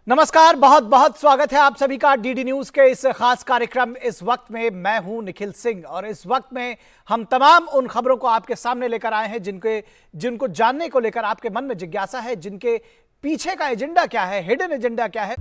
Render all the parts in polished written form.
नमस्कार, बहुत बहुत स्वागत है आप सभी का डीडी न्यूज के इस खास कार्यक्रम इस वक्त में। मैं हूं निखिल सिंह और इस वक्त में हम तमाम उन खबरों को आपके सामने लेकर आए हैं जिनको जानने को लेकर आपके मन में जिज्ञासा है, जिनके पीछे का एजेंडा क्या है, हिडन एजेंडा क्या है।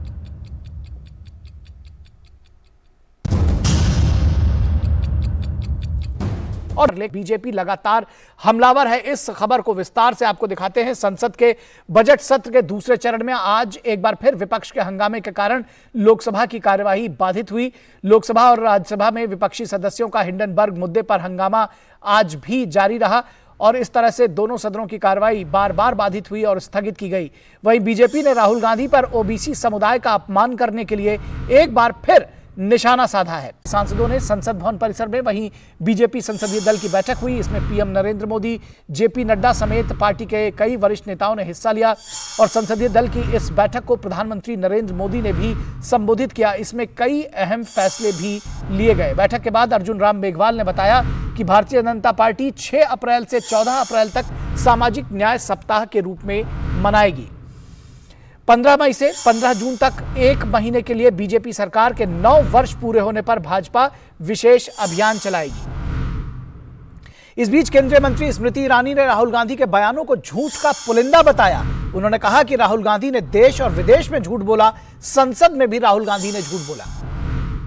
और बीजेपी लगातार हमलावर है। इस खबर को विस्तार से आपको दिखाते हैं। संसद के बजट सत्र के दूसरे चरण में आज एक बार फिर विपक्ष के हंगामे के कारण लोकसभा की कार्यवाही बाधित हुई। लोकसभा और राज्यसभा में विपक्षी सदस्यों का हिंडनबर्ग मुद्दे पर हंगामा आज भी जारी रहा और इस तरह से दोनों सदनों की कार्यवाही बार बार बाधित हुई और स्थगित की गई। वहीं बीजेपी ने राहुल गांधी पर ओबीसी समुदाय का अपमान करने के लिए एक बार फिर निशाना साधा है। सांसदों ने संसद भवन परिसर में वहीं बीजेपी संसदीय दल की बैठक हुई। इसमें पीएम नरेंद्र मोदी, जेपी नड्डा समेत पार्टी के कई वरिष्ठ नेताओं ने हिस्सा लिया और संसदीय दल की इस बैठक को प्रधानमंत्री नरेंद्र मोदी ने भी संबोधित किया। इसमें कई अहम फैसले भी लिए गए। बैठक के बाद अर्जुन राम मेघवाल ने बताया कि भारतीय जनता पार्टी 6 अप्रैल से 14 अप्रैल तक सामाजिक न्याय सप्ताह के रूप में मनाएगी। 15 मई से 15 जून तक एक महीने के लिए बीजेपी सरकार के 9 वर्ष पूरे होने पर भाजपा विशेष अभियान चलाएगी। इस बीच केंद्रीय मंत्री स्मृति ईरानी ने राहुल गांधी के बयानों को झूठ का पुलिंदा बताया। उन्होंने कहा कि राहुल गांधी ने देश और विदेश में झूठ बोला, संसद में भी राहुल गांधी ने झूठ बोला।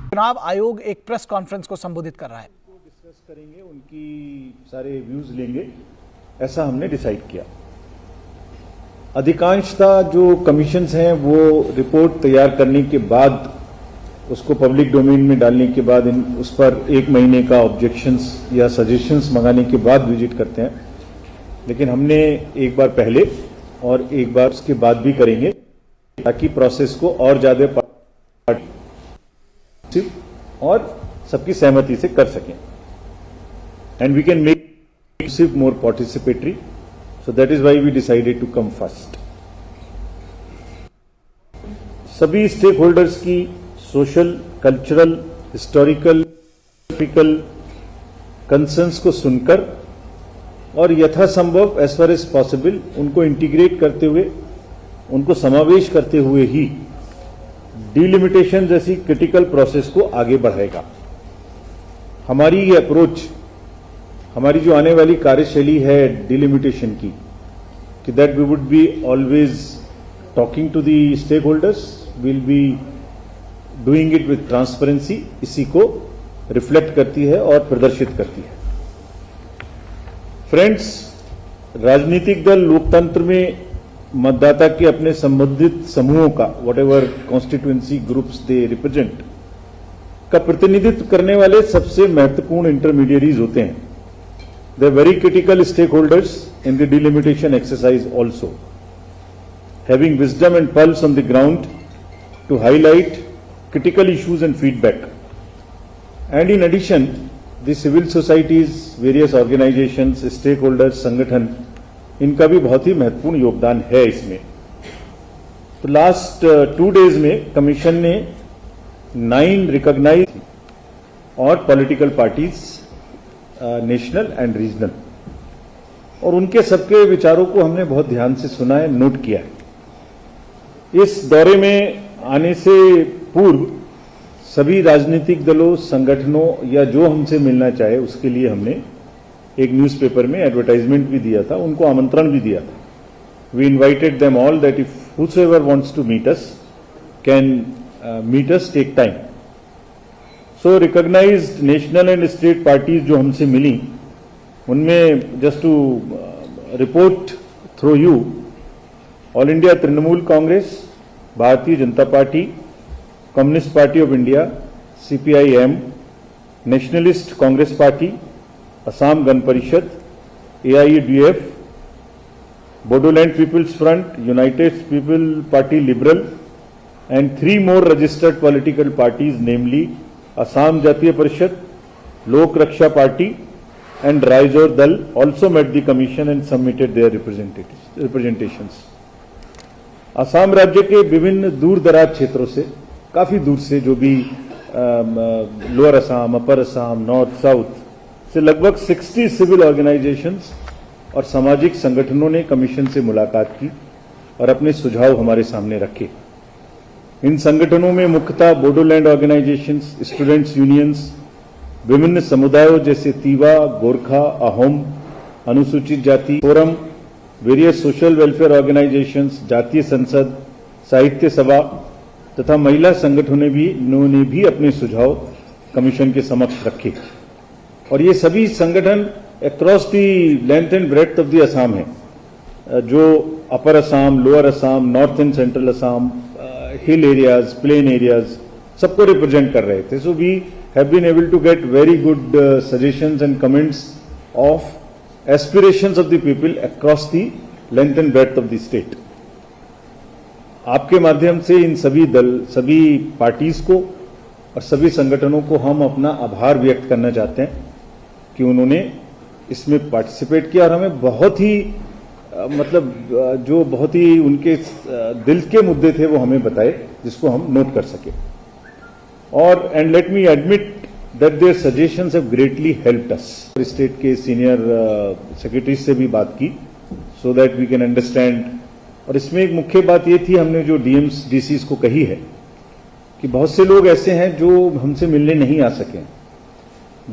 चुनाव आयोग एक प्रेस कॉन्फ्रेंस को संबोधित कर रहा है। डिस्कस करेंगे, उनकी सारे व्यूज लेंगे, ऐसा हमने डिसाइड किया। अधिकांशतः जो कमीशंस हैं वो रिपोर्ट तैयार करने के बाद उसको पब्लिक डोमेन में डालने के बाद उस पर 1 महीने का ऑब्जेक्शंस या सजेशंस मंगाने के बाद विजिट करते हैं। लेकिन हमने एक बार पहले और एक बार उसके बाद भी करेंगे ताकि प्रोसेस को और ज्यादा और सबकी सहमति से कर सकें and we can make more participatory. So that is why we decided to come first. सभी स्टेक होल्डर्स की social, cultural, historical, political concerns को सुनकर और यथासंभव एज फार एज पॉसिबल उनको इंटीग्रेट करते हुए, उनको समावेश करते हुए ही डिलिमिटेशन जैसी क्रिटिकल प्रोसेस को आगे बढ़ाएगा। हमारी ये अप्रोच, हमारी जो आने वाली कार्यशैली है डिलिमिटेशन की, कि that we would be always talking to the stakeholders, will be doing it with transparency, इसी को रिफ्लेक्ट करती है और प्रदर्शित करती है। फ्रेंड्स, राजनीतिक दल लोकतंत्र में मतदाता के अपने संबंधित समूहों का, what ever constituency groups they represent, का प्रतिनिधित्व करने वाले सबसे महत्वपूर्ण इंटरमीडियरीज होते हैं। They are very critical stakeholders in the delimitation exercise also, having wisdom and pulse on the ground to highlight critical issues and feedback. And in addition, the civil societies, various organizations, stakeholders, संगठन, इनका भी बहुत ही महत्वपूर्ण योगदान है इसमें। तो last 2 days में कमीशन ने 9 रिकॉग्नाइज्ड और political parties, national and regional, और उनके सबके विचारों को हमने बहुत ध्यान से सुना है, नोट किया है। इस दौरे में आने से पूर्व सभी राजनीतिक दलों, संगठनों या जो हमसे मिलना चाहे उसके लिए हमने एक न्यूज़पेपर में एडवर्टाइजमेंट भी दिया था, उनको आमंत्रण भी दिया था। We invited them all that if whosoever wants to meet us can meet us, take time. So recognised national and state parties जो हमसे मिली, उनमें just to report through you, all India Trinamool Congress, Bharatiya Janata Party, Communist Party of India CPIM, Nationalist Congress Party, Asom Gana Parishad, AIUDF, Bodoland People's Front, United People Party Liberal, and 3 more registered political parties, namely Assam Jatiya Parishad, Lok Raksha Party and Raizor Dal also met the commission and submitted their representations. Assam राज्य के विभिन्न दूर दराज क्षेत्रों से, काफी दूर से, जो भी लोअर असम, अपर असम, नॉर्थ, साउथ से लगभग 60 सिविल ऑर्गेनाइजेशंस और सामाजिक संगठनों ने कमीशन से मुलाकात की और अपने सुझाव हमारे सामने रखे। इन संगठनों में मुख्यतः बोडोलैंड ऑर्गेनाइजेशंस, स्टूडेंट्स यूनियंस, विभिन्न समुदायों जैसे तीवा, गोरखा, अहोम, अनुसूचित जाति forum, various social welfare organisations, जातीय संसद, साहित्य सभा तथा महिला संगठनों ने भी अपने सुझाव कमीशन के समक्ष रखे और ये सभी संगठन across the length and breadth of the Assam है, जो upper Assam, lower Assam, north and central Assam, hill areas, plain areas सबको रिप्रेजेंट कर रहे थे. So we have been able to get very good suggestions and comments of aspirations of the people across the length and breadth of the state. आपके माध्यम से इन सभी parties को और सभी संगठनों को हम अपना आभार व्यक्त करना चाहते हैं कि उन्होंने इसमें पार्टिसिपेट किया और हमें बहुत ही जो बहुत ही उनके दिल के मुद्दे थे वो हमें बताए, जिसको हम नोट कर सके. और and let me admit that there suggestions have greatly helped us. State के सीनियर सेक्रेटरी से भी बात की so that we can understand. और इसमें एक मुख्य बात ये थी, हमने जो डीएम्स डीसीज को कही है कि बहुत से लोग ऐसे हैं जो हमसे मिलने नहीं आ सके.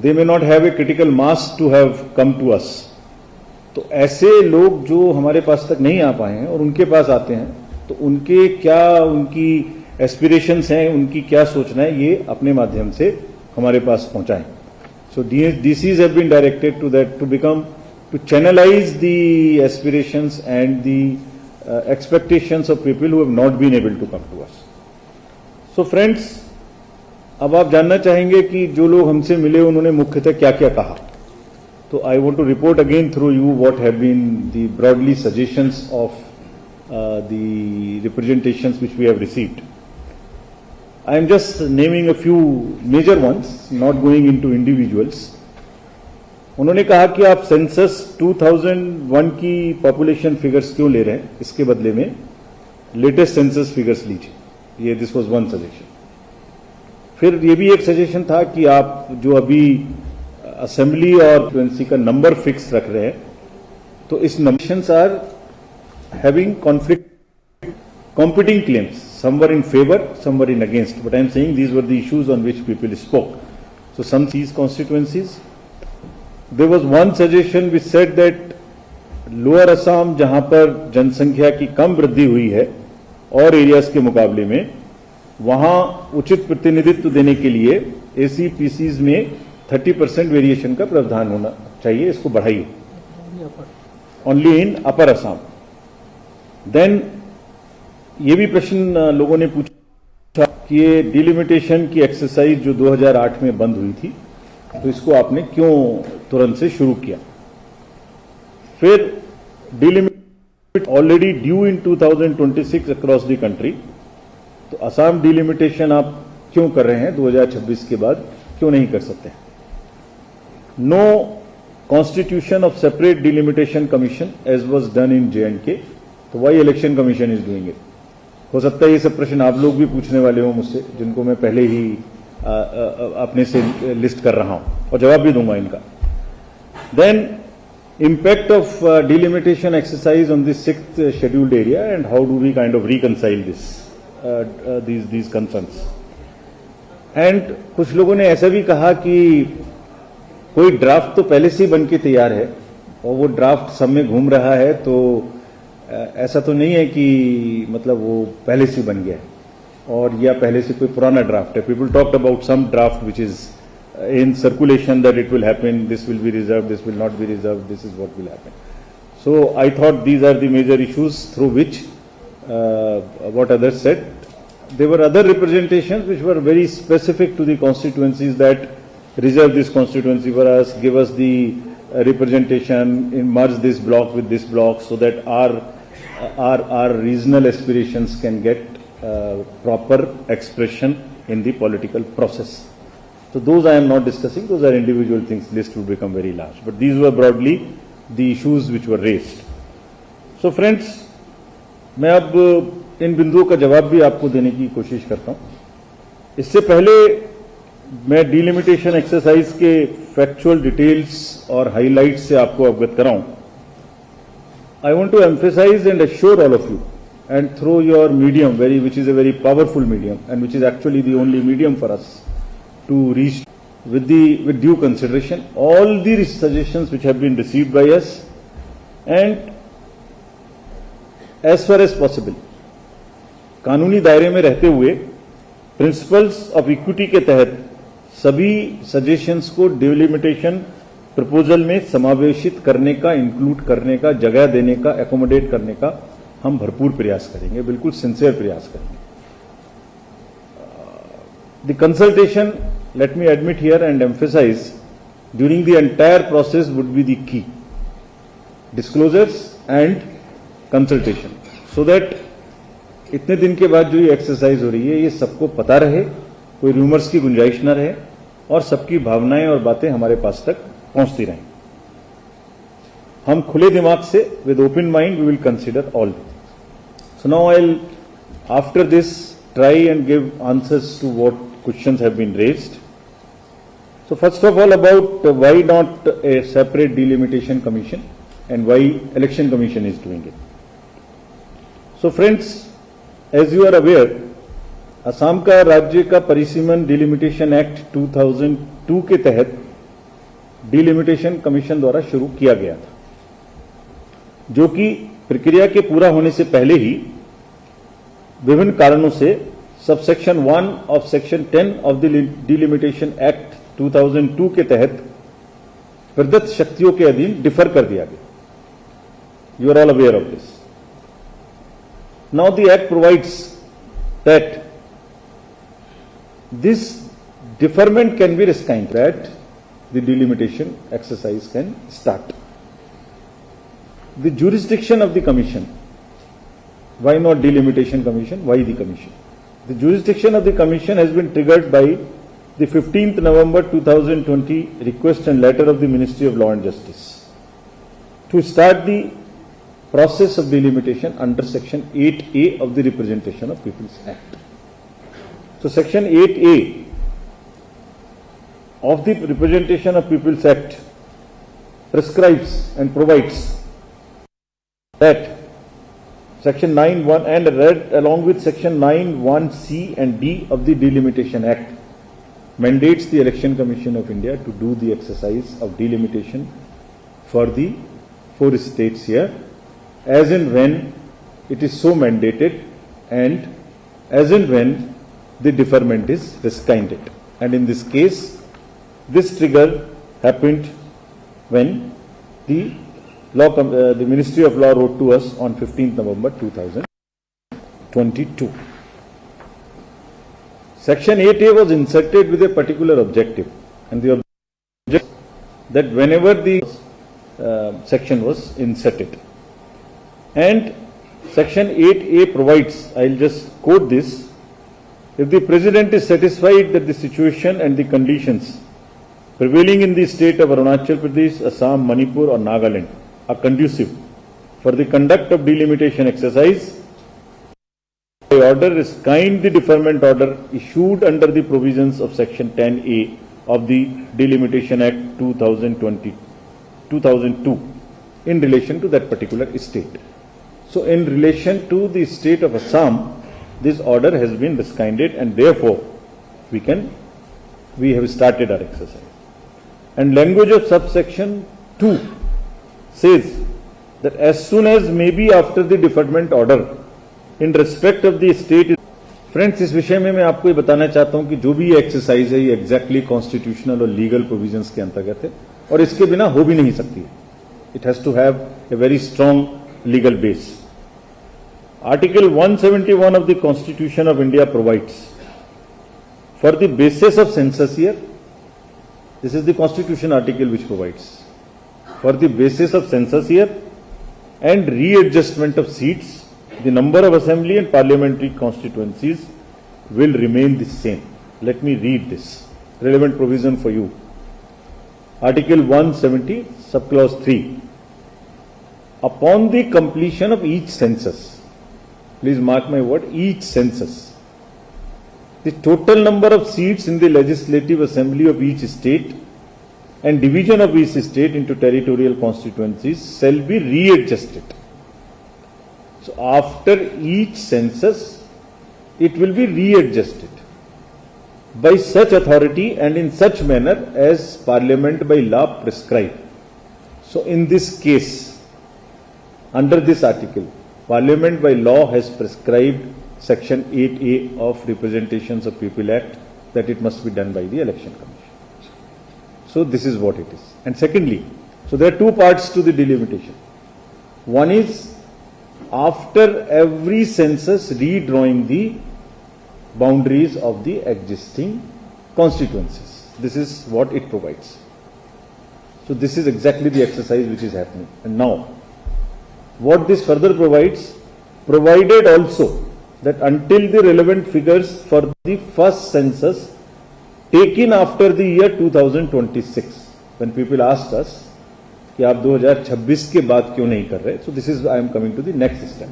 They may not have a critical mass to have come to us. तो ऐसे लोग जो हमारे पास तक नहीं आ पाए हैं और उनके पास आते हैं, तो उनके क्या उनकी एस्पिरेशंस हैं, उनकी क्या सोचना है, ये अपने माध्यम से हमारे पास पहुंचाएं. So DCs have been directed to that to channelise the aspirations and the expectations of people who have not been able to come to us. So friends, अब आप जानना चाहेंगे कि जो लोग हमसे मिले उन्होंने मुख्यतः क्या क्या कहा. तो I want to report again through you what have been the broadly suggestions of the representations which we have received. I am just naming a few major ones, not going into individuals. उन्होंने कहा कि आप census 2001 की population figures क्यों ले रहे हैं, इसके बदले में लेटेस्ट सेंसस फिगर्स लीजिए. ये दिस वाज वन सजेशन. फिर ये भी एक सजेशन था कि आप जो अभी असेंबली और कॉन्स्टिट्यूएंसी का नंबर फिक्स रख रहे हैं, तो इस numbers are having conflict competing claims, some were in favor, some were in against, but I am saying these were the issues on which people spoke. So some these constituencies, there was one suggestion which said that lower Assam जहां पर जनसंख्या की कम वृद्धि हुई है और areas के मुकाबले में, वहां उचित प्रतिनिधित्व देने के लिए एसीपीसीज में 30% वेरिएशन का प्रावधान होना चाहिए, इसको बढ़ाइए. Only in upper Assam. Then ये भी प्रश्न लोगों ने पूछा कि ये डिलिमिटेशन की एक्सरसाइज जो 2008 में बंद हुई थी, तो इसको आपने क्यों तुरंत से शुरू किया. फिर delimit already due in 2026 across the country, तो असम डिलिमिटेशन आप क्यों कर रहे हैं 2026 के बाद, क्यों नहीं कर सकते. No constitution of separate delimitation commission as was done in JNK, तो why election commission is doing it. हो सकता है ये सब प्रश्न आप लोग भी पूछने वाले हो मुझसे, जिनको मैं पहले ही अपने से लिस्ट कर रहा हूं और जवाब भी दूंगा इनका. Then impact of delimitation exercise on the 6th scheduled area and how do we kind of reconcile this these concerns. And कुछ लोगों ने ऐसा भी कहा कि कोई ड्राफ्ट तो पहले से ही बन के तैयार है और वो ड्राफ्ट सब में घूम रहा है, तो ऐसा तो नहीं है कि मतलब वो पहले से बन गया है और या पहले से कोई पुराना ड्राफ्ट है. People talked about some draft which is in circulation that it will happen, this will be reserved, this will not be reserved, this is what will happen. So I thought these are the major issues through which what others said. There were other representations which were very specific to the constituencies, that reserve this constituency for us, give us the representation, merge this block with this block so that our regional aspirations can get proper expression in the political process. So those I am not discussing, those are individual things, list would become very large. But these were broadly the issues which were raised. So friends, मैं अब इन बिंदुओं का जवाब भी आपको देने की कोशिश करता हूं. इससे पहले मैं डिलिमिटेशन एक्सरसाइज के फैक्चुअल डिटेल्स और हाइलाइट्स से आपको अवगत कराऊं. I want to emphasize and assure all of you and through your medium, which is a very powerful medium, and which is actually the only medium for us to reach with due consideration all the suggestions which have been received by us, and as far as possible कानूनी दायरे में रहते हुए principles of equity के तहत सभी suggestions को delimitation proposal में समावेशित करने का, इंक्लूड करने का, जगह देने का, एकोमोडेट करने का हम भरपूर प्रयास करेंगे, बिल्कुल सिंसियर प्रयास करेंगे. The consultation, let me admit here and emphasize, during the entire process would be the key. Disclosures and consultation. So that इतने दिन के बाद जो ये एक्सरसाइज हो रही है ये सबको पता रहे, कोई रूमर्स की गुंजाइश न रहे और सबकी भावनाएं और बातें हमारे पास तक पहुंचती रहें. हम खुले दिमाग से with open mind we will consider all. So now I'll after this try and give answers to what questions have been raised. So first of all about why not a separate delimitation commission and why election commission is doing it. So friends, as you are aware, Assam का राज्य का परिसीमन delimitation act 2002 के तहत delimitation commission द्वारा शुरू किया गया था, जो कि प्रक्रिया के पूरा होने से पहले ही विभिन्न कारणों से subsection 1 of section 10 of the delimitation act 2002 के तहत प्रदत्त शक्तियों के अधीन डिफर कर दिया गया. You are all aware of this. Now the act provides that this deferment can be rescinded, that the delimitation exercise can start. The jurisdiction of the commission, why not delimitation commission, why the commission? The jurisdiction of the commission has been triggered by the 15th November 2020 request and letter of the Ministry of Law and Justice to start the process of delimitation under section 8A of the Representation of People's Act. So section 8A of the Representation of People's Act prescribes and provides that section 9(1) and read along with section 9(1)(c) and D of the Delimitation Act mandates the Election Commission of India to do the exercise of delimitation for the 4 states here, as and when it is so mandated and as and when the deferment is rescinded. And in this case, this trigger happened when the Ministry of Law wrote to us on 15th November 2022. Section 8A was inserted with a particular objective, and the objective that whenever the section was inserted, and section 8A provides, I'll just quote this: if the President is satisfied that the situation and the conditions prevailing in the state of Arunachal Pradesh, Assam, Manipur or Nagaland are conducive for the conduct of delimitation exercise, the order rescind the deferment order issued under the provisions of section 10A of the Delimitation Act 2002 in relation to that particular state. So in relation to the state of Assam, this order has been rescinded, and therefore we have started our exercise. And language of subsection 2 says that as soon as may be after the deferment order in respect of the state. Friends, इस विषय में मैं आपको ये बताना चाहता हूं कि जो भी ये एक्सरसाइज है ये एग्जैक्टली कॉन्स्टिट्यूशनल और लीगल प्रोविजंस के अंतर्गत है और इसके बिना हो भी नहीं सकती है. It has to have a very strong legal base. Article 171 of the Constitution of India provides for the basis of census year. This is the Constitution article which provides for the basis of census year and readjustment of seats, the number of assembly and parliamentary constituencies will remain the same. Let me read this relevant provision for you. Article 170, subclause 3. Upon the completion of each census, please mark my word, each census, the total number of seats in the legislative assembly of each state and division of each state into territorial constituencies shall be readjusted. So after each census, it will be readjusted by such authority and in such manner as Parliament by law prescribe. So in this case, under this article, Parliament by law has prescribed Section 8A of Representations of People Act that it must be done by the Election Commission. So this is what it is. And secondly, so there are two parts to the delimitation. One is after every census redrawing the boundaries of the existing constituencies. This is what it provides. So this is exactly the exercise which is happening. And now, what this further provides, provided also that until the relevant figures for the first census taken after the year 2026, when people asked us कि आप 2026 के बाद क्यों नहीं कर रहे, so this is I am coming to the next step.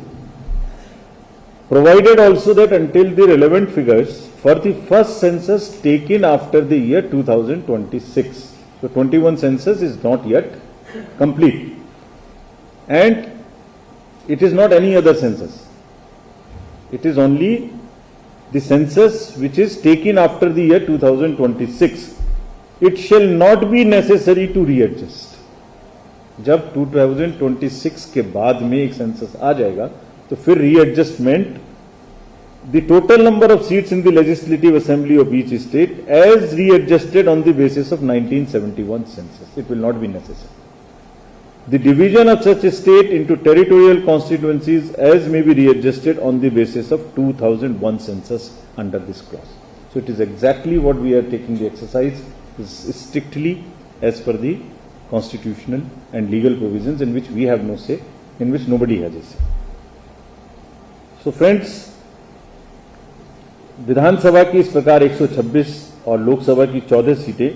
Provided also that until the relevant figures for the first census taken after the year 2026, so 21 census is not yet complete, and it is not any other census. It is only the census which is taken after the year 2026. It shall not be necessary to readjust. जब 2026 के बाद में एक census आ जाएगा तो फिर readjustment the total number of seats in the legislative assembly of each state as readjusted on the basis of 1971 census, it will not be necessary. The division of such state into territorial constituencies as may be readjusted on the basis of 2001 census under this clause. So it is exactly what we are taking the exercise strictly as per the constitutional and legal provisions in which we have no say, in which nobody has a say. So friends, विधानसभा की इस प्रकार 126 और लोकसभा की 14 सीटें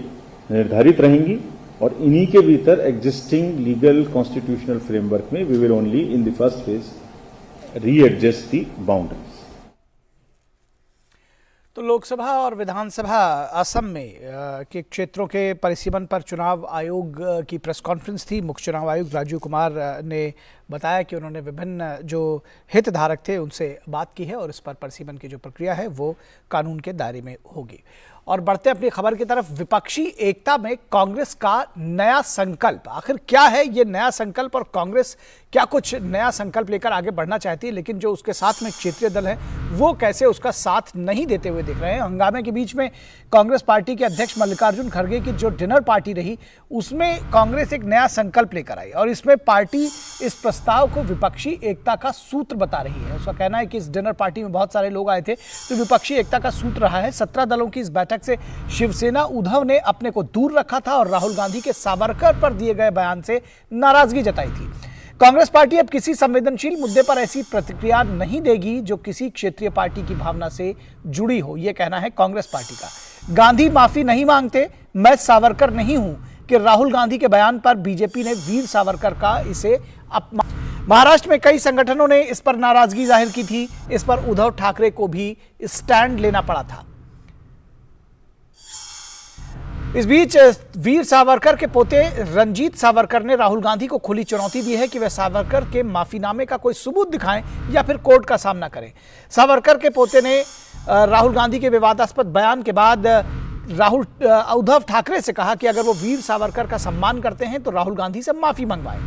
निर्धारित रहेंगी और इन्हीं के भीतर एग्जिस्टिंग लीगल कॉन्स्टिट्यूशनल फ्रेमवर्क में we will only in the first phase readjust the boundaries. तो लोकसभा और विधानसभा असम में के क्षेत्रों के परिसीमन पर चुनाव आयोग की प्रेस कॉन्फ्रेंस थी. मुख्य चुनाव आयुक्त राजीव कुमार ने बताया कि उन्होंने विभिन्न जो हितधारक थे उनसे बात की है और इस पर परिसीमन की जो प्रक्रिया है वो कानून के दायरे में होगी. और बढ़ते अपनी खबर की तरफ, विपक्षी एकता में कांग्रेस का नया संकल्प. आखिर क्या है ये नया संकल्प और कांग्रेस क्या कुछ नया संकल्प लेकर आगे बढ़ना चाहती है, लेकिन जो उसके साथ में क्षेत्रीय दल है वो कैसे उसका साथ नहीं देते हुए दिख रहे हैं. हंगामे के बीच में कांग्रेस पार्टी के अध्यक्ष मल्लिकार्जुन खड़गे की जो डिनर पार्टी रही उसमें कांग्रेस एक नया संकल्प लेकर आई और इसमें पार्टी इस प्रस्ताव को विपक्षी एकता का सूत्र बता रही है. उसका कहना है कि इस डिनर पार्टी में बहुत सारे लोग आए थे तो विपक्षी एकता का सूत्र रहा है. 17 दलों की इस बैठक से शिवसेना उद्धव ने अपने को दूर रखा था और राहुल गांधी के सावरकर पर दिए गए बयान से नाराजगी जताई थी. कांग्रेस पार्टी अब किसी संवेदनशील मुद्दे पर ऐसी प्रतिक्रिया नहीं देगी जो किसी क्षेत्रीय पार्टी की भावना से जुड़ी हो, यह कहना है कांग्रेस पार्टी का. गांधी माफी नहीं मांगते, मैं सावरकर नहीं हूं कि राहुल गांधी के बयान पर बीजेपी ने वीर सावरकर का इसे अपमान. महाराष्ट्र में कई संगठनों ने इस पर नाराजगी जाहिर की थी. इस पर उद्धव ठाकरे को भी स्टैंड लेना पड़ा था. इस बीच वीर सावरकर के पोते रंजीत सावरकर ने राहुल गांधी को खुली चुनौती दी है कि वे सावरकर के माफीनामे का कोई सबूत दिखाएं या फिर कोर्ट का सामना करें. सावरकर के पोते ने राहुल गांधी के विवादास्पद बयान के बाद उद्धव ठाकरे से कहा कि अगर वो वीर सावरकर का सम्मान करते हैं तो राहुल गांधी से माफी मंगवाएं.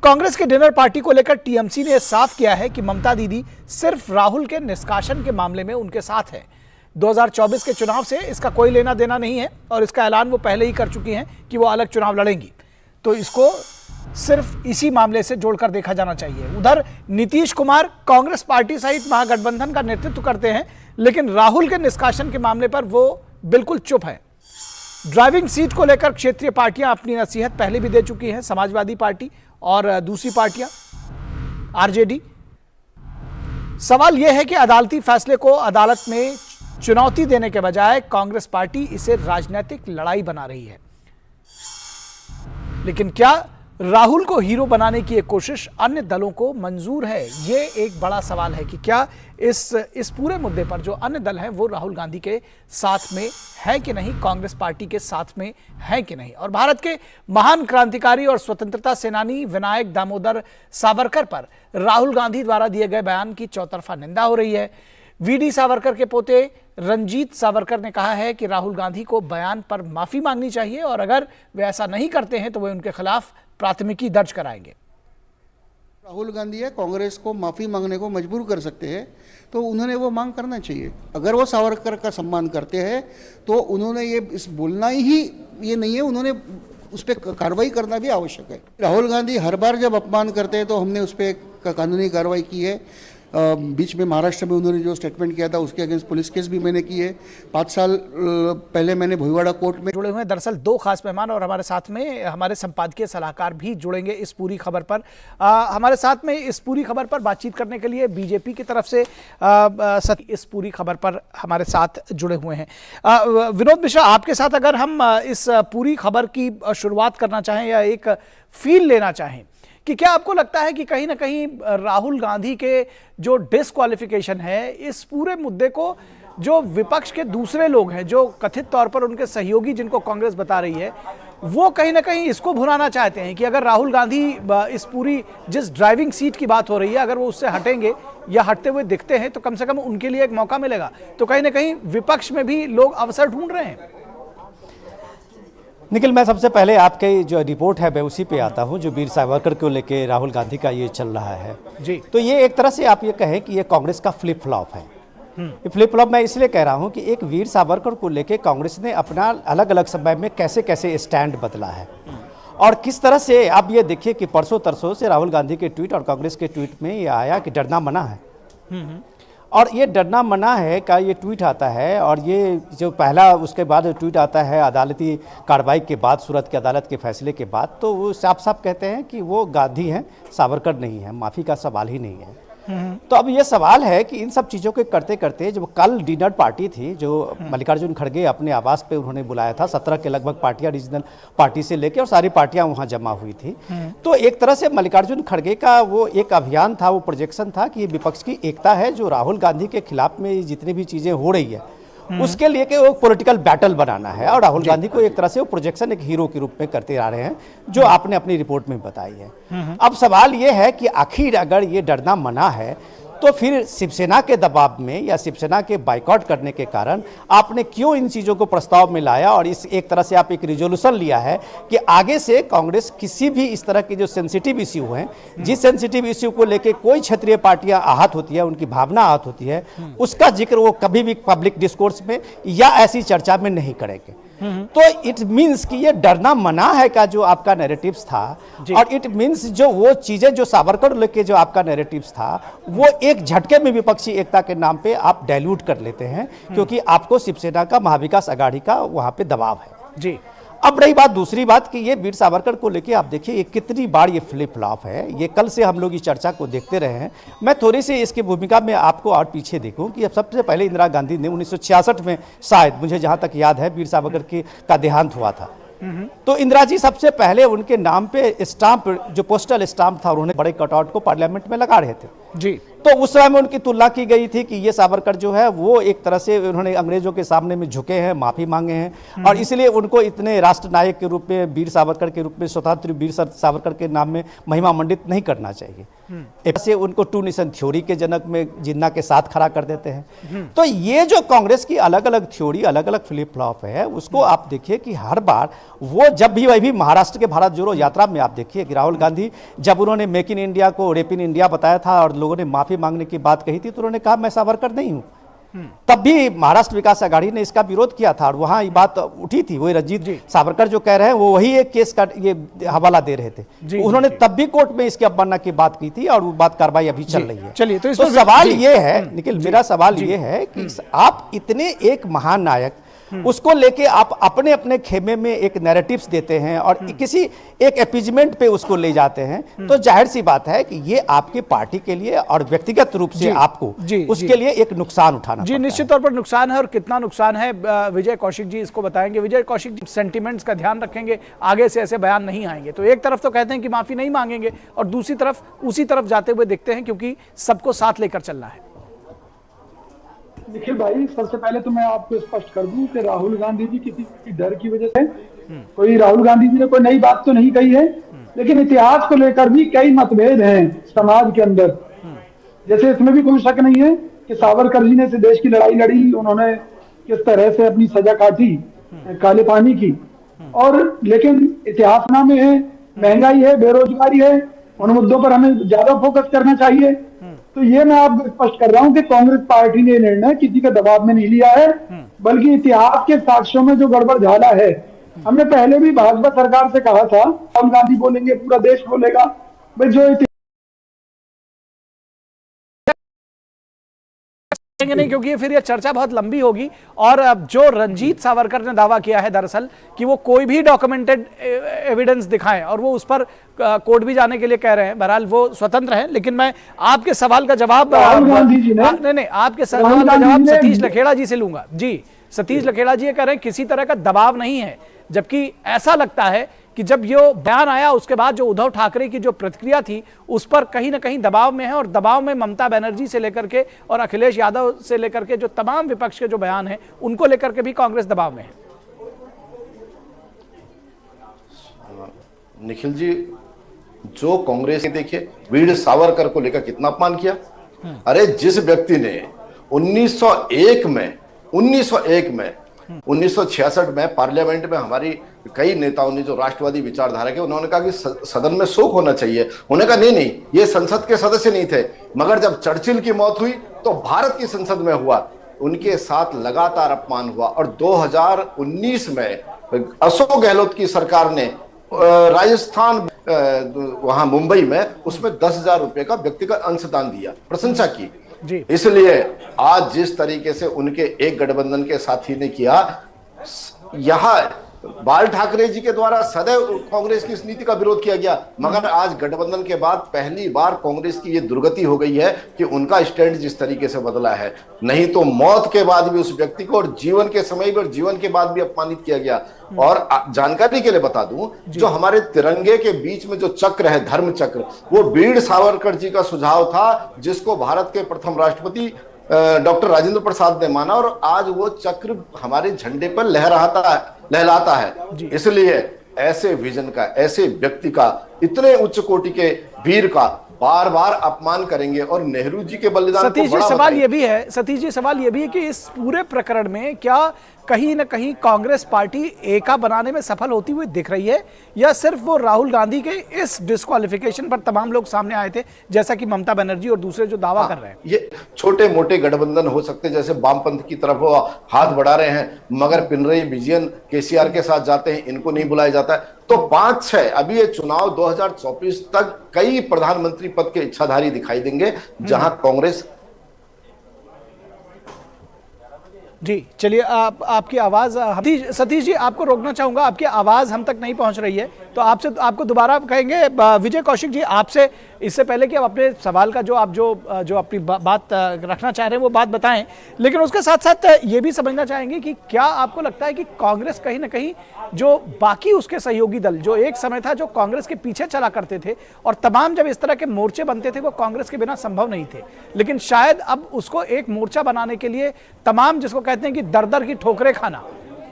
कांग्रेस के डिनर पार्टी को लेकर टीएमसी ने साफ किया है कि ममता दीदी सिर्फ राहुल के निष्कासन के मामले में उनके साथ है. 2024 के चुनाव से इसका कोई लेना देना नहीं है और इसका ऐलान वो पहले ही कर चुकी हैं कि वो अलग चुनाव लड़ेंगी. तो इसको सिर्फ इसी मामले से जोड़कर देखा जाना चाहिए. उधर नीतीश कुमार कांग्रेस पार्टी सहित महागठबंधन का नेतृत्व करते हैं, लेकिन राहुल के निष्कासन के मामले पर वो बिल्कुल चुप है. ड्राइविंग सीट को लेकर क्षेत्रीय पार्टियां अपनी नसीहत पहले भी दे चुकी हैं, समाजवादी पार्टी और दूसरी पार्टियां आरजेडी. सवाल यह है कि अदालती फैसले को अदालत में चुनौती देने के बजाय कांग्रेस पार्टी इसे राजनीतिक लड़ाई बना रही है. लेकिन क्या राहुल को हीरो बनाने की एक कोशिश अन्य दलों को मंजूर है, ये एक बड़ा सवाल है कि क्या इस पूरे मुद्दे पर जो अन्य दल हैं वो राहुल गांधी के साथ में है कि नहीं, कांग्रेस पार्टी के साथ में है कि नहीं। और भारत के महान क्रांतिकारी और स्वतंत्रता सेनानी विनायक दामोदर सावरकर पर राहुल गांधी द्वारा दिए गए बयान की चौतरफा निंदा हो रही है। वीडी सावरकर के पोते रंजीत सावरकर ने कहा है कि राहुल गांधी को बयान पर माफी मांगनी चाहिए और अगर वे ऐसा नहीं करते हैं तो वे उनके खिलाफ प्राथमिकी दर्ज कराएंगे। राहुल गांधी है कांग्रेस को माफी मांगने को मजबूर कर सकते हैं, तो उन्होंने वो मांग करना चाहिए। अगर वो सावरकर का सम्मान करते हैं तो उन्होंने ये इस बोलना ही ये नहीं है, उन्होंने उस पर कार्रवाई करना भी आवश्यक है। राहुल गांधी हर बार जब अपमान करते हैं तो हमने उस पर कानूनी कार्रवाई की है। बीच में महाराष्ट्र में उन्होंने जो स्टेटमेंट किया था उसके अगेंस्ट पुलिस केस भी मैंने की है। 5 साल पहले मैंने भोईवाड़ा कोर्ट में जुड़े हुए हैं। दरअसल 2 खास मेहमान और हमारे साथ में हमारे संपादकीय सलाहकार भी जुड़ेंगे इस पूरी खबर पर। हमारे साथ में इस पूरी खबर पर बातचीत करने के लिए बीजेपी की तरफ से इस पूरी खबर पर हमारे साथ जुड़े हुए हैं। विनोद मिश्रा, आपके साथ अगर हम इस पूरी खबर की शुरुआत करना चाहें या एक फील लेना चाहें कि क्या आपको लगता है कि कहीं ना कहीं राहुल गांधी के जो डिस्क्वालिफिकेशन है, इस पूरे मुद्दे को जो विपक्ष के दूसरे लोग हैं, जो कथित तौर पर उनके सहयोगी जिनको कांग्रेस बता रही है, वो कहीं ना कहीं इसको भुनाना चाहते हैं कि अगर राहुल गांधी इस पूरी जिस ड्राइविंग सीट की बात हो रही है अगर वो उससे हटेंगे या हटते हुए दिखते हैं तो कम से कम उनके लिए एक मौका मिलेगा। तो कहीं ना कहीं विपक्ष में भी लोग अवसर ढूंढ रहे हैं। निखिल, मैं सबसे पहले आपके जो रिपोर्ट है मैं उसी पे आता हूँ, जो वीर सावरकर को लेके राहुल गांधी का ये चल रहा है जी। तो ये एक तरह से आप ये कहें कि ये कांग्रेस का फ्लिप फ्लॉप है। ये फ्लिप फ्लॉप मैं इसलिए कह रहा हूँ कि एक वीर सावरकर को लेके कांग्रेस ने अपना अलग अलग समय में कैसे कैसे स्टैंड बदला है और किस तरह से आप ये देखिए कि परसों तरसों से राहुल गांधी के ट्वीट और कांग्रेस के ट्वीट में ये आया कि डरना मना है। और ये डरना मना है का ये ट्वीट आता है और ये जो पहला उसके बाद ट्वीट आता है अदालती कार्रवाई के बाद, सूरत की अदालत के फैसले के बाद, तो वो साफ साफ कहते हैं कि वो गांधी हैं, सावरकर नहीं है, माफ़ी का सवाल ही नहीं है। तो अब ये सवाल है कि इन सब चीज़ों के करते करते जब कल डिनर पार्टी थी जो मल्लिकार्जुन खड़गे अपने आवास पे उन्होंने बुलाया था, 17 के लगभग पार्टियां रीजनल पार्टी से लेके और सारी पार्टियां वहां जमा हुई थी। तो एक तरह से मल्लिकार्जुन खड़गे का वो एक अभियान था, वो प्रोजेक्शन था कि विपक्ष की एकता है, जो राहुल गांधी के खिलाफ में जितनी भी चीज़ें हो रही है उसके लिए कि वो पॉलिटिकल बैटल बनाना है और राहुल गांधी को एक तरह से वो प्रोजेक्शन एक हीरो के रूप में करते आ रहे हैं, जो आपने अपनी रिपोर्ट में बताई है। अब सवाल ये है कि आखिर अगर ये डरना मना है तो फिर शिवसेना के दबाव में या शिवसेना के बाइकआउट करने के कारण आपने क्यों इन चीज़ों को प्रस्ताव में लाया और इस एक तरह से आप एक रिजोल्यूशन लिया है कि आगे से कांग्रेस किसी भी इस तरह के जो सेंसिटिव इश्यू हैं, जिस सेंसिटिव इश्यू को लेके कोई क्षेत्रीय पार्टियां आहत होती है, उनकी भावना आहत होती है, उसका जिक्र वो कभी भी पब्लिक डिस्कोर्स में या ऐसी चर्चा में नहीं करेंगे। तो इट मीन्स कि ये डरना मना है का जो आपका नैरेटिव्स था और इट मीन्स जो वो चीजें जो सावरकर लेके जो आपका नैरेटिव्स था वो एक झटके में विपक्षी एकता के नाम पे आप डाइल्यूट कर लेते हैं, क्योंकि आपको शिवसेना का महाविकास आघाड़ी का वहां पे दबाव है जी। अब रही बात दूसरी बात कि ये वीर सावरकर को लेके आप देखिए ये कितनी बार ये फ्लिप फ्लॉप है। ये कल से हम लोग इस चर्चा को देखते रहे हैं। मैं थोड़ी सी इसकी भूमिका में आपको और पीछे देखूं कि अब सबसे पहले इंदिरा गांधी ने 1966 में शायद मुझे जहां तक याद है वीर सावरकर का देहांत हुआ था, तो इंदिरा जी सबसे पहले उनके नाम पे स्टाम्प जो पोस्टल स्टाम्प था उन्होंने बड़े कटआउट को पार्लियामेंट में लगा रहे थे जी। तो उस समय में उनकी तुलना की गई थी कि ये सावरकर जो है वो एक तरह से उन्होंने अंग्रेजों के सामने में झुके हैं, माफी मांगे हैं और इसलिए उनको इतने राष्ट्र नायक के रूप में, वीर सावरकर के रूप में, स्वतंत्र वीर सावरकर के नाम में महिमा मंडित नहीं करना चाहिए। ऐसे उनको टू नेशन थ्योरी के जनक में जिन्ना के साथ खड़ा कर देते हैं। तो ये जो कांग्रेस की अलग अलग थ्योरी, अलग अलग फ्लिप फ्लॉप है, उसको आप देखिए कि हर बार वो जब भी वही भी महाराष्ट्र के भारत जोड़ो यात्रा में आप देखिए कि राहुल गांधी जब उन्होंने मेक इन इंडिया को रेप इन इंडिया बताया था और लोगों ने माफी मांगने की बात कही थी तो उन्होंने कहा मैं सावरकर नहीं हूं। तब भी महाराष्ट्र विकास आघाड़ी ने इसका विरोध किया था और वहां ये बात उठी थी। वही रंजीत सावरकर जो कह रहे हैं वो वही एक केस का ये हवाला दे रहे थे। उन्होंने तब भी कोर्ट में इसकी अवमानना की बात की थी और वो बात कार्रवाई अभी चल रही है। चलिए तो सवाल ये है निखिल, मेरा सवाल ये है कि आप इतने एक महान नायक उसको लेके आप अपने अपने खेमे में एक नैरेटिव्स देते हैं और किसी एक एपीजमेंट पे उसको ले जाते हैं, तो जाहिर सी बात है कि ये आपकी पार्टी के लिए और व्यक्तिगत रूप से आपको उसके लिए एक नुकसान उठाना जी पड़ता निश्चित तौर पर नुकसान है। और कितना नुकसान है विजय कौशिक जी इसको बताएंगे। विजय कौशिक जी सेंटिमेंट्स का ध्यान रखेंगे, आगे से ऐसे बयान नहीं आएंगे। तो एक तरफ तो कहते हैं कि माफी नहीं मांगेंगे और दूसरी तरफ उसी तरफ जाते हुए दिखते हैं, क्योंकि सबको साथ लेकर चलना है। निखिल भाई, सबसे पहले तो मैं आपको स्पष्ट कर दूं कि राहुल गांधी जी किसी डर की वजह से कोई राहुल गांधी जी ने कोई नई बात तो नहीं कही है, लेकिन इतिहास को लेकर भी कई मतभेद हैं समाज के अंदर। जैसे इसमें भी कोई शक नहीं है कि सावरकर जी ने इस देश की लड़ाई लड़ी, उन्होंने किस तरह से अपनी सजा काटी काले पानी की, और लेकिन इतिहास में है महंगाई है, बेरोजगारी है, उन मुद्दों पर हमें ज्यादा फोकस करना चाहिए। तो ये मैं आपको स्पष्ट कर रहा हूं कि कांग्रेस पार्टी ने निर्णय किसी के दबाव में नहीं लिया है, बल्कि इतिहास के साक्ष्यों में जो गड़बड़ झाला है। हमने पहले भी भाजपा सरकार से कहा था, राहुल गांधी बोलेंगे पूरा देश बोलेगा, भाई जो नहीं, क्योंकि फिर ये चर्चा बहुत लंबी होगी। और अब जो रंजीत सावरकर ने दावा किया है दरअसल कि वो कोई भी डॉक्यूमेंटेड एविडेंस दिखाएं, और वो उस पर कोर्ट भी जाने के लिए कह रहे हैं। बहरहाल वो स्वतंत्र हैं, लेकिन मैं आपके सवाल का जवाब नहीं, आपके सवाल का जवाब सतीश लखेड़ा जी से लूंगा। जी सतीश लखेड़ा जी ये कह रहे हैं किसी तरह का दबाव नहीं है, जबकि ऐसा लगता है कि जब ये बयान आया उसके बाद जो उद्धव ठाकरे की जो प्रतिक्रिया थी उस पर कहीं ना कहीं दबाव में है, और दबाव में ममता बनर्जी से लेकर के और अखिलेश यादव से लेकर के जो तमाम विपक्ष के जो बयान हैं उनको लेकर के भी कांग्रेस दबाव में है। निखिल जी, जो कांग्रेस ने देखिए वीर सावरकर को लेकर कितना अपमान किया। अरे जिस व्यक्ति ने 1901 में 1966 में पार्लियामेंट में हमारी कई नेताओं ने जो राष्ट्रवादी विचारधारा के, उन्होंने कहा कि सदन में शोक होना चाहिए, उन्होंने कहा नहीं ये संसद के सदस्य नहीं थे, मगर जब चर्चिल की मौत हुई तो भारत की संसद में हुआ, उनके साथ लगातार अपमान हुआ। और 2019 में अशोक गहलोत की सरकार ने राजस्थान वहां मुंबई में उसमें 10,000 रुपए का व्यक्तिगत अंशदान दिया, प्रशंसा की। इसलिए आज जिस तरीके से उनके एक गठबंधन के साथी ने किया, यहां बाल ठाकरे जी के द्वारा सदैव कांग्रेस की इस नीति का विरोध किया गया, मगर आज गठबंधन के बाद पहली बार कांग्रेस की ये दुर्गति हो गई है कि उनका स्टैंड जिस तरीके से बदला है। नहीं तो मौत के बाद भी उस व्यक्ति को, और जीवन के समय भी और जीवन के बाद भी अपमानित किया गया। और जानकारी के लिए बता दूं, जो हमारे तिरंगे के बीच में जो चक्र है, धर्म चक्र, वो वीर सावरकर जी का सुझाव था, जिसको भारत के प्रथम राष्ट्रपति डॉक्टर राजेंद्र प्रसाद ने माना, और आज वो चक्र हमारे झंडे पर लहराता है। इसलिए ऐसे विजन का, ऐसे व्यक्ति का, इतने उच्च कोटि के वीर का बार बार अपमान करेंगे और नेहरू जी के बलिदान को सतीश जी सवाल ये भी है, सतीश जी सवाल ये भी है कि इस पूरे प्रकरण में क्या कहीं ना कहीं कांग्रेस पार्टी एका बनाने में सफल होती हुई दिख रही है, या सिर्फ वो राहुल गांधी के इस डिस्क्वालिफिकेशन पर तमाम लोग सामने आए थे, जैसा कि ममता बनर्जी और दूसरे जो दावा कर रहे हैं? ये छोटे मोटे गठबंधन हो सकते हैं, जैसे वामपंथ की तरफ वो हाथ बढ़ा रहे हैं, मगर पिनरई विजयन केसीआर के साथ जाते हैं, इनको नहीं बुलाया जाता है। तो 5-6 अभी ये चुनाव 2024 तक कई प्रधानमंत्री पद के इच्छाधारी दिखाई देंगे, जहां कांग्रेस। जी चलिए, आपकी आवाज सतीश जी, आपको रोकना चाहूंगा, आपकी आवाज हम तक नहीं पहुंच रही है, तो आपको दोबारा कहेंगे। विजय कौशिक जी, आपसे इससे पहले कि आप अपने सवाल का जो अपनी बात रखना चाह रहे हैं वो बात बताएं, लेकिन उसके साथ साथ ये भी समझना चाहेंगे कि क्या आपको लगता है कि कांग्रेस कहीं ना कहीं जो बाकी उसके सहयोगी दल, जो एक समय था जो कांग्रेस के पीछे चला करते थे, और तमाम जब इस तरह के मोर्चे बनते थे वो कांग्रेस के बिना संभव नहीं थे, लेकिन शायद अब उसको एक मोर्चा बनाने के लिए तमाम, जिसको कहते हैं कि दर की ठोकरें खाना,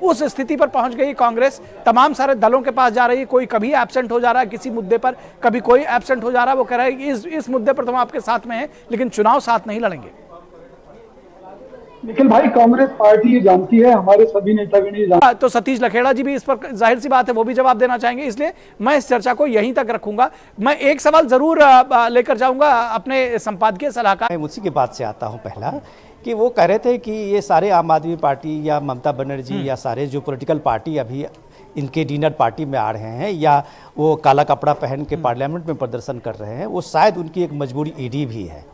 उस स्थिति पर पहुंच गई कांग्रेस, तमाम सारे दलों के पास जा रही है, कोई कभी एब्सेंट हो जा रहा है किसी मुद्दे पर, कभी कोई एब्सेंट हो जा रहा है, वो कह रहा है कि इस मुद्दे पर तो हम आपके साथ में हैं, लेकिन चुनाव साथ नहीं लड़ेंगे। निखिल भाई, कांग्रेस पार्टी ये जानती है, हमारे सभी नेतागण। तो सतीश लखेड़ा जी भी इस पर जाहिर सी बात है वो भी जवाब देना चाहेंगे, इसलिए मैं इस चर्चा को यहीं तक रखूंगा। मैं एक सवाल जरूर लेकर जाऊंगा अपने संपादकीय सलाहकार। मैं उसी की बात से आता हूं पहला, कि वो कह रहे थे कि ये सारे आम आदमी पार्टी या ममता बनर्जी या सारे जो पॉलिटिकल पार्टी अभी इनके डिनर पार्टी में आ रहे हैं, या वो काला कपड़ा पहन के पार्लियामेंट में प्रदर्शन कर रहे हैं, वो शायद उनकी एक मजबूरी ईडी भी है।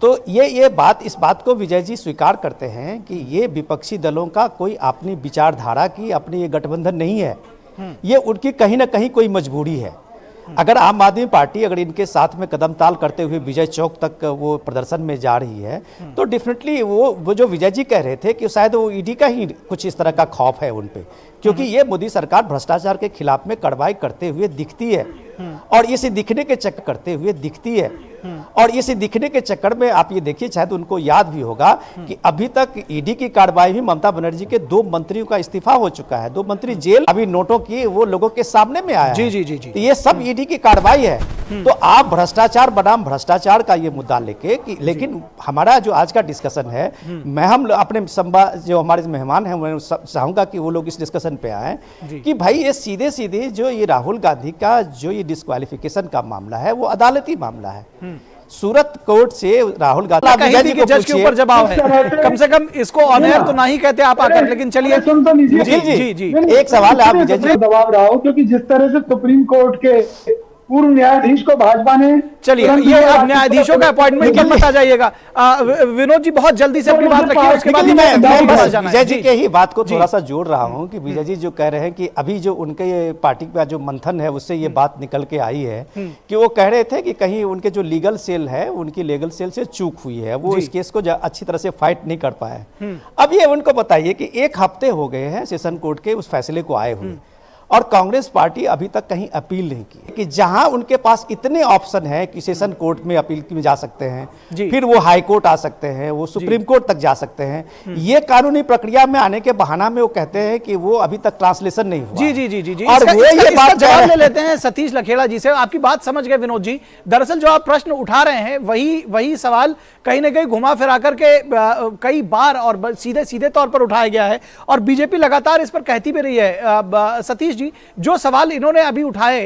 तो ये बात, इस बात को विजय जी स्वीकार करते हैं कि ये विपक्षी दलों का कोई अपनी विचारधारा की अपनी ये गठबंधन नहीं है, ये उनकी कहीं ना कहीं कोई मजबूरी है। अगर आम आदमी पार्टी अगर इनके साथ में कदम ताल करते हुए विजय चौक तक वो प्रदर्शन में जा रही है, तो डेफिनेटली वो जो विजय जी कह रहे थे कि शायद वो ईडी का ही कुछ इस तरह का खौफ है उन पे, क्योंकि ये मोदी सरकार भ्रष्टाचार के खिलाफ में कार्रवाई करते हुए दिखती है और इसे दिखने के चक्कर करते हुए दिखती है। और इसे दिखने के चक्कर में आप ये देखिए, शायद उनको याद भी होगा कि अभी तक ईडी की कार्रवाई में ममता बनर्जी के 2 मंत्रियों का इस्तीफा हो चुका है, 2 मंत्री जेल, अभी नोटों की वो लोगों के सामने में आया जी जी जी जी। तो ये सब ईडी की कार्रवाई है। तो आप भ्रष्टाचार बनाम भ्रष्टाचार का ये मुद्दा लेके कि, लेकिन हमारा जो आज का डिस्कशन है, मैं हम अपने जो हमारे मेहमान हैं मैं चाहूंगा कि वो लोग इस डिस्कशन पे आए कि भाई ये सीधे सीधे जो ये राहुल गांधी का जो ये डिस्क्वालिफिकेशन का मामला है वो अदालती मामला है। सूरत कोर्ट से राहुल गांधी के जज के ऊपर जवाब है, कम से कम इसको ऑन एयर तो नहीं कहते आप आकर, लेकिन चलिए सुन तो लीजिए। जी जी जी एक सवाल आप विजय जी दबाव रहा हो, क्योंकि जिस तरह से सुप्रीम कोर्ट के पूर्व न्यायाधीश को भाजपा ने, चलिए ये अब न्यायाधीशों का अपॉइंटमेंट के मत आ जाइएगा। विनोद जी बहुत जल्दी से अपनी बात रखिए, उसके बाद मैं विजय जी के ही बात को थोड़ा सा जोड़ रहा हूं कि विजय जी जो कह रहे हैं कि अभी जो उनके ये पार्टी का जो मंथन है उससे ये बात निकल के आई है कि वो कह रहे थे कि कहीं उनके जो लीगल सेल है उनकी लीगल सेल से चूक हुई है, वो इस केस को अच्छी तरह से फाइट नहीं कर पाए। अब ये उनको बताइए कि 1 हफ्ते हो गए हैं सेशन कोर्ट के उस फैसले को आए हुए और कांग्रेस पार्टी अभी तक कहीं अपील नहीं की कि जहां उनके पास इतने ऑप्शन है कि सेशन कोर्ट में अपील में जा सकते हैं, फिर वो हाई कोर्ट आ सकते हैं, वो सुप्रीम कोर्ट तक जा सकते हैं। ये कानूनी प्रक्रिया में आने के बहाना में वो कहते हैं कि वो अभी तक ट्रांसलेशन नहीं हुआ। जी जी जी जी जी। और वो ये बात जवाब ले लेते हैं सतीश लखेड़ा जी से। आपकी बात समझ गए विनोद जी, दरअसल जो आप प्रश्न उठा रहे हैं वही सवाल कहीं ना कहीं घुमा फिरा करके कई बार और सीधे सीधे तौर पर उठाया गया है और बीजेपी लगातार इस पर कहती भी रही है। सतीश जी, जो सवाल इन्होंने अभी उठाए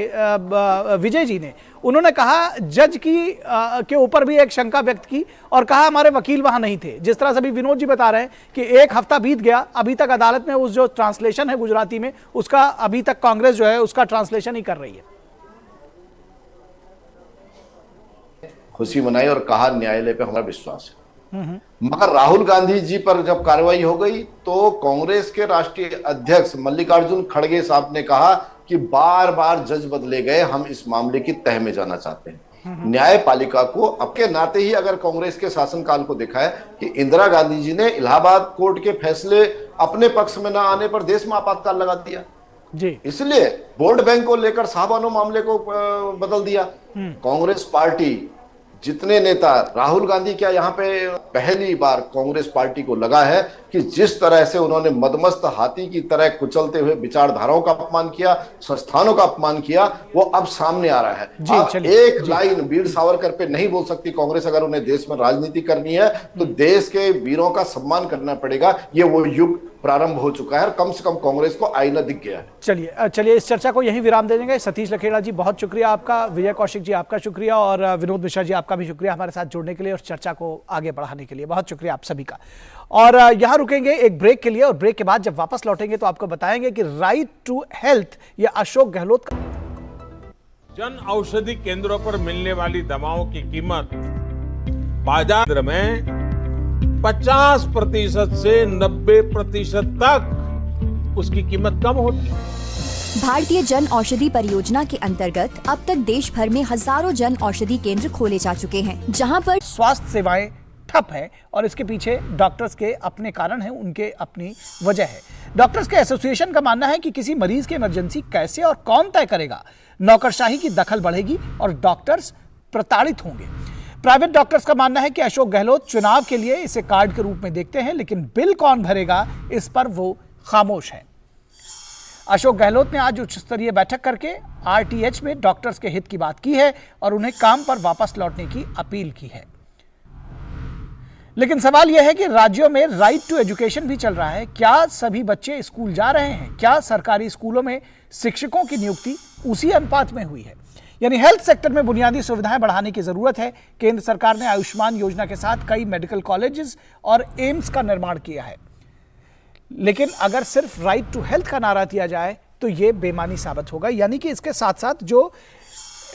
विजय जी ने, उन्होंने कहा जज की के ऊपर भी एक शंका व्यक्त की और कहा हमारे वकील वहां नहीं थे। जिस तरह से अभी विनोद जी बता रहे हैं कि 1 हफ्ता बीत गया, अभी तक अदालत में उस जो ट्रांसलेशन है गुजराती में उसका अभी तक कांग्रेस जो है उसका ट्रांसलेशन ही कर रही है। खुशी मनाई और कहा न्यायालय पे हमारा विश्वास है। मगर राहुल गांधी जी पर जब कार्रवाई हो गई तो कांग्रेस के राष्ट्रीय अध्यक्ष मल्लिकार्जुन खड़गे साहब ने कहा कि बार बार जज बदले गए, हम इस मामले की तह में जाना चाहते हैं। न्यायपालिका को अपने नाते ही अगर कांग्रेस के शासनकाल को देखा है कि इंदिरा गांधी जी ने इलाहाबाद कोर्ट के फैसले अपने पक्ष में न आने पर देश में आपातकाल लगा दिया जी, इसलिए वोट बैंक को लेकर साहबानो मामले को बदल दिया। कांग्रेस पार्टी जितने नेता, राहुल गांधी क्या यहाँ पे पहली बार कांग्रेस पार्टी को लगा है कि जिस तरह से उन्होंने मदमस्त हाथी की तरह कुचलते हुए विचारधाराओं का अपमान किया, संस्थानों का अपमान किया, वो अब सामने आ रहा है। अब एक लाइन वीर सावरकर पे नहीं बोल सकती कांग्रेस। अगर उन्हें देश में राजनीति करनी है तो देश के वीरों का सम्मान करना पड़ेगा। ये वो युग प्रारंभ हो चुका है और कम से कम कांग्रेस को आईना दिख गया है। चलिए इस चर्चा को यहीं विराम दे देंगे। सतीश लखेड़ा जी बहुत शुक्रिया आपका, विजय कौशिक जी आपका शुक्रिया और विनोद मिश्रा जी आपका भी शुक्रिया हमारे साथ जुड़ने के लिए और चर्चा को आगे बढ़ाने के लिए। बहुत शुक्रिया आप सभी का। और यहां रुकेंगे एक ब्रेक के लिए और ब्रेक के बाद जब वापस लौटेंगे तो आपको बताएंगे कि राइट टू हेल्थ ये अशोक गहलोत का जन औषधि केंद्रों पर मिलने वाली दवाओं की कीमत बाजार में 50% से 90% तक उसकी कीमत कम होती है। भारतीय जन औषधि परियोजना के अंतर्गत अब तक देश भर में हजारों जन औषधि केंद्र खोले जा चुके हैं, जहां पर स्वास्थ्य सेवाएं ठप है और इसके पीछे डॉक्टर्स के अपने कारण हैं, उनके अपनी वजह है। डॉक्टर्स के एसोसिएशन का मानना है कि किसी मरीज की इमरजेंसी कैसे और कौन तय करेगा। नौकरशाही की दखल बढ़ेगी और डॉक्टर्स प्रताड़ित होंगे। प्राइवेट डॉक्टर्स का मानना है कि अशोक गहलोत चुनाव के लिए इसे कार्ड के रूप में देखते हैं, लेकिन बिल कौन भरेगा इस पर वो खामोश है। अशोक गहलोत ने आज उच्च स्तरीय बैठक करके आरटीएच में डॉक्टर्स के हित की बात की है और उन्हें काम पर वापस लौटने की अपील की है। लेकिन सवाल यह है कि राज्यों में राइट टू एजुकेशन भी चल रहा है। क्या सभी बच्चे स्कूल जा रहे हैं? क्या सरकारी स्कूलों में शिक्षकों की नियुक्ति उसी अनुपात में हुई है? यानी हेल्थ सेक्टर में बुनियादी सुविधाएं बढ़ाने की जरूरत है। केंद्र सरकार ने आयुष्मान योजना के साथ कई मेडिकल कॉलेजेस और एम्स का निर्माण किया है, लेकिन अगर सिर्फ राइट टू हेल्थ का नारा दिया जाए तो यह बेमानी साबित होगा। यानी कि इसके साथ साथ जो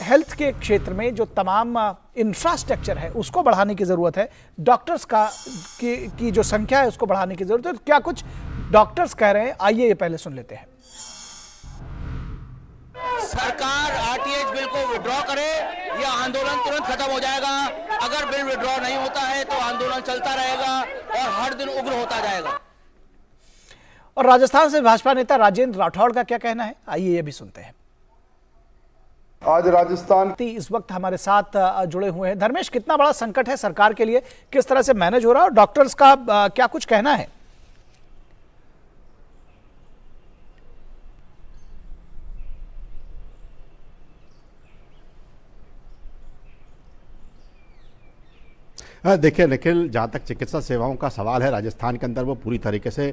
हेल्थ के क्षेत्र में जो तमाम इंफ्रास्ट्रक्चर है उसको बढ़ाने की जरूरत है, डॉक्टर्स की जो संख्या है उसको बढ़ाने की जरूरत है। तो क्या कुछ डॉक्टर्स कह रहे हैं, आइए ये पहले सुन लेते हैं। सरकार आरटीएच बिल को विड्रॉ करे या आंदोलन तुरंत खत्म हो जाएगा। अगर बिल विड्रॉ नहीं होता है तो आंदोलन चलता रहेगा और हर दिन उग्र होता जाएगा। और राजस्थान से भाजपा नेता राजेंद्र राठौड़ का क्या कहना है, आइए ये भी सुनते हैं। आज राजस्थान इस वक्त हमारे साथ जुड़े हुए हैं। धर्मेश, कितना बड़ा संकट है सरकार के लिए, किस तरह से मैनेज हो रहा है और डॉक्टर्स का क्या कुछ कहना है? देखिए निखिल, जहाँ तक चिकित्सा सेवाओं का सवाल है राजस्थान के अंदर वो पूरी तरीके से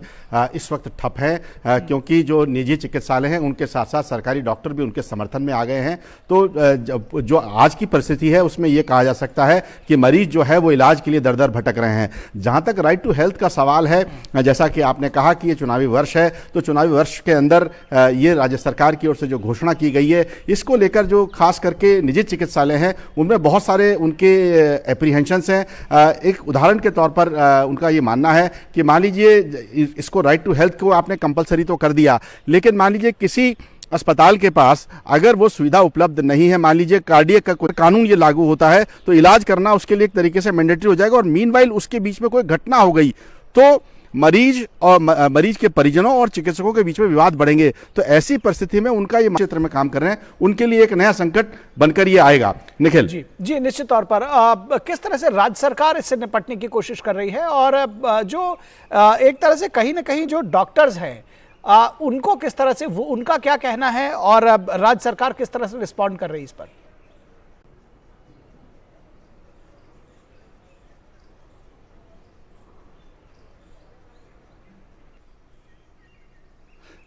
इस वक्त ठप है, क्योंकि जो निजी चिकित्सालय हैं उनके साथ साथ सरकारी डॉक्टर भी उनके समर्थन में आ गए हैं। तो जो आज की परिस्थिति है उसमें ये कहा जा सकता है कि मरीज जो है वो इलाज के लिए दर दर भटक रहे हैं। जहाँ तक राइट टू हेल्थ का सवाल है, जैसा कि आपने कहा कि ये चुनावी वर्ष है, तो चुनावी वर्ष के अंदर ये राज्य सरकार की ओर से जो घोषणा की गई है, इसको लेकर जो खास करके निजी चिकित्सालय हैं उनमें बहुत सारे उनके एप्रीहेंशंस हैं। एक उदाहरण के तौर पर उनका ये मानना है कि मान लीजिए इसको राइट टू हेल्थ को आपने कंपलसरी तो कर दिया, लेकिन मान लीजिए किसी अस्पताल के पास अगर वो सुविधा उपलब्ध नहीं है, मान लीजिए कार्डियक का कोई कानून ये लागू होता है तो इलाज करना उसके लिए एक तरीके से मैंडेटरी हो जाएगा, और मीनवाइल उसके बीच में कोई घटना हो गई तो मरीज के परिजनों और चिकित्सकों के बीच में विवाद बढ़ेंगे। तो ऐसी परिस्थिति में उनका ये क्षेत्र में काम कर रहे हैं, उनके लिए एक नया संकट बनकर ये आएगा। निखिल जी निश्चित तौर पर किस तरह से राज्य सरकार इससे निपटने की कोशिश कर रही है, और जो एक तरह से कहीं ना कहीं जो डॉक्टर्स हैं उनको किस तरह से, उनका क्या कहना है और राज्य सरकार किस तरह से रिस्पॉन्ड कर रही है इस पर?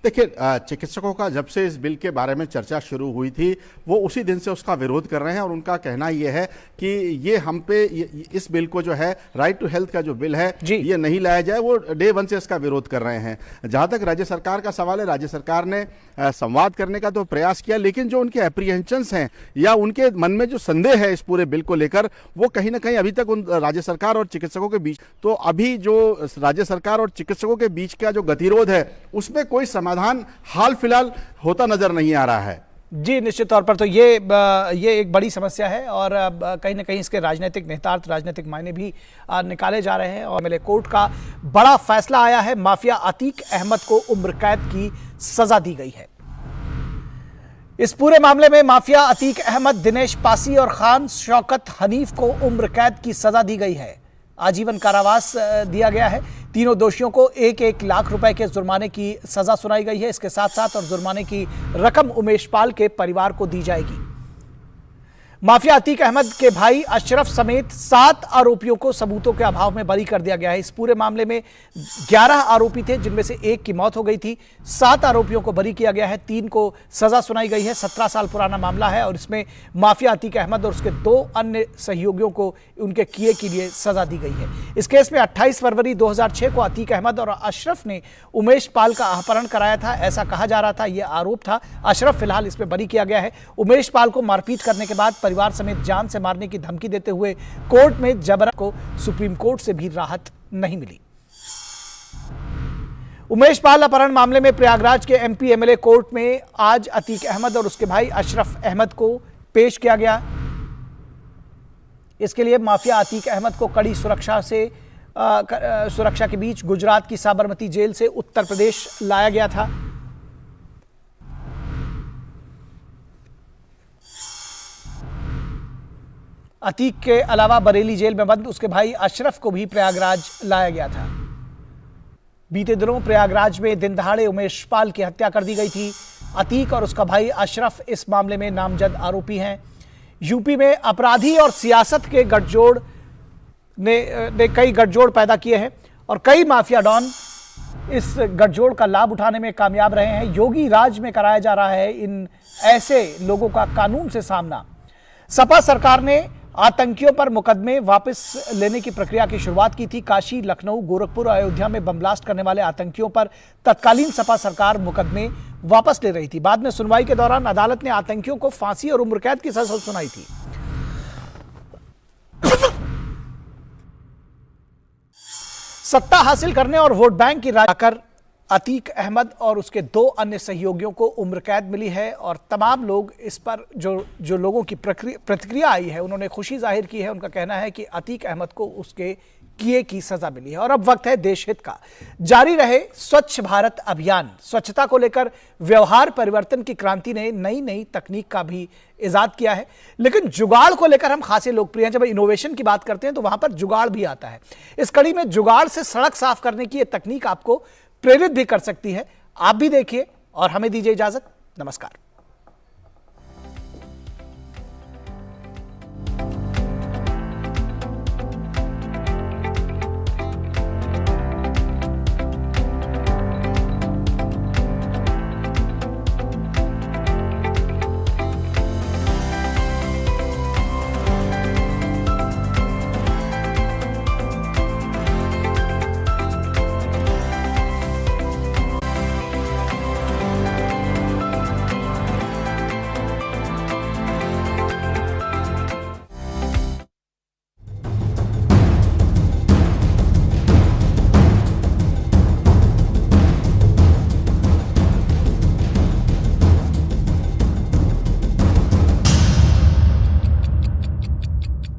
देखिए, चिकित्सकों का जब से इस बिल के बारे में चर्चा शुरू हुई थी वो उसी दिन से उसका विरोध कर रहे हैं, और उनका कहना ये है कि ये हम पे इस बिल को जो है राइट टू हेल्थ का जो बिल है ये नहीं लाया जाए। वो डे वन से इसका विरोध कर रहे हैं। जहां तक राज्य सरकार का सवाल है, राज्य सरकार ने संवाद करने का तो प्रयास किया, लेकिन जो उनके एप्रीहेंशंस हैं या उनके मन में जो संदेह है इस पूरे बिल को लेकर, वो कहीं ना कहीं अभी तक उन राज्य सरकार और चिकित्सकों के बीच, तो अभी जो राज्य सरकार और चिकित्सकों के बीच का जो गतिरोध है उसमें कोई समाधान हाल फिलहाल होता नजर नहीं आ रहा है। जी निश्चित तौर पर तो ये एक बड़ी समस्या है, और कहीं ना कहीं इसके राजनीतिक निहितार्थ, राजनीतिक मायने भी निकाले जा रहे हैं। और एमएलए कोर्ट का बड़ा फैसला आया है, माफिया अतीक अहमद को उम्र कैद की सजा दी गई है। इस पूरे मामले में माफिया अतीक अहमद, दिनेश पासी और खान शौकत हनीफ को उम्र कैद की सजा दी गई है। आजीवन कारावास दिया गया है। तीनों दोषियों को 1-1 लाख रुपए के जुर्माने की सजा सुनाई गई है। इसके साथ साथ और जुर्माने की रकम उमेश पाल के परिवार को दी जाएगी। माफिया अतीक अहमद के भाई अशरफ समेत 7 आरोपियों को सबूतों के अभाव में बरी कर दिया गया है। इस पूरे मामले में 11 आरोपी थे, जिनमें से 1 की मौत हो गई थी। 7 आरोपियों को बरी किया गया है, 3 को सजा सुनाई गई है। 17 साल पुराना मामला है, और इसमें माफिया अतीक अहमद और उसके 2 अन्य सहयोगियों को उनके किए के लिए सजा दी गई है। इस केस में 28 फरवरी 2006 को अतीक अहमद और अशरफ ने उमेश पाल का अपहरण कराया था, ऐसा कहा जा रहा था, यह आरोप था। अशरफ फिलहाल इसमें बरी किया गया है। उमेश पाल को मारपीट करने के बाद परिवार समेत जान से मारने की धमकी देते हुए कोर्ट में जबरन को सुप्रीम कोर्ट से भी राहत नहीं मिली। उमेश पाल अपहरण मामले में प्रयागराज के एमपी एमएलए कोर्ट में आज अतीक अहमद और उसके भाई अशरफ अहमद को पेश किया गया। इसके लिए माफिया अतीक अहमद को कड़ी सुरक्षा के बीच गुजरात की साबरमती जेल से उत्तर प्रदेश लाया गया था। अतीक के अलावा बरेली जेल में बंद उसके भाई अशरफ को भी प्रयागराज लाया गया था। बीते दिनों प्रयागराज में दिन दहाड़े उमेश पाल की हत्या कर दी गई थी। अतीक और उसका भाई अशरफ इस मामले में नामजद आरोपी हैं। यूपी में अपराधी और सियासत के गठजोड़ ने कई गठजोड़ पैदा किए हैं, और कई माफिया डॉन इस गठजोड़ का लाभ उठाने में कामयाब रहे हैं। योगी राज में कराया जा रहा है इन ऐसे लोगों का कानून से सामना। सपा सरकार ने आतंकियों पर मुकदमे वापस लेने की प्रक्रिया की शुरुआत की थी। काशी, लखनऊ, गोरखपुर और अयोध्या में बम ब्लास्ट करने वाले आतंकियों पर तत्कालीन सपा सरकार मुकदमे वापस ले रही थी। बाद में सुनवाई के दौरान अदालत ने आतंकियों को फांसी और उम्र कैद की सजा सुनाई थी। सत्ता हासिल करने और वोट बैंक की राजनीति कर अतीक अहमद और उसके 2 अन्य सहयोगियों को उम्र कैद मिली है और तमाम लोग इस पर जो लोगों की प्रतिक्रिया आई है उन्होंने खुशी जाहिर की है। उनका कहना है कि अतीक अहमद को उसके किए की सजा मिली है। और अब वक्त है देश हित का। जारी रहे स्वच्छ भारत अभियान। स्वच्छता को लेकर व्यवहार परिवर्तन की क्रांति ने नई नई तकनीक का भी इजाद किया है, लेकिन जुगाड़ को लेकर हम खासे लोकप्रिय हैं। जब इनोवेशन की बात करते हैं तो वहां पर जुगाड़ भी आता है। इस कड़ी में जुगाड़ से सड़क साफ करने की यह तकनीक आपको प्रेरित भी कर सकती है। आप भी देखिए और हमें दीजिए इजाजत। नमस्कार।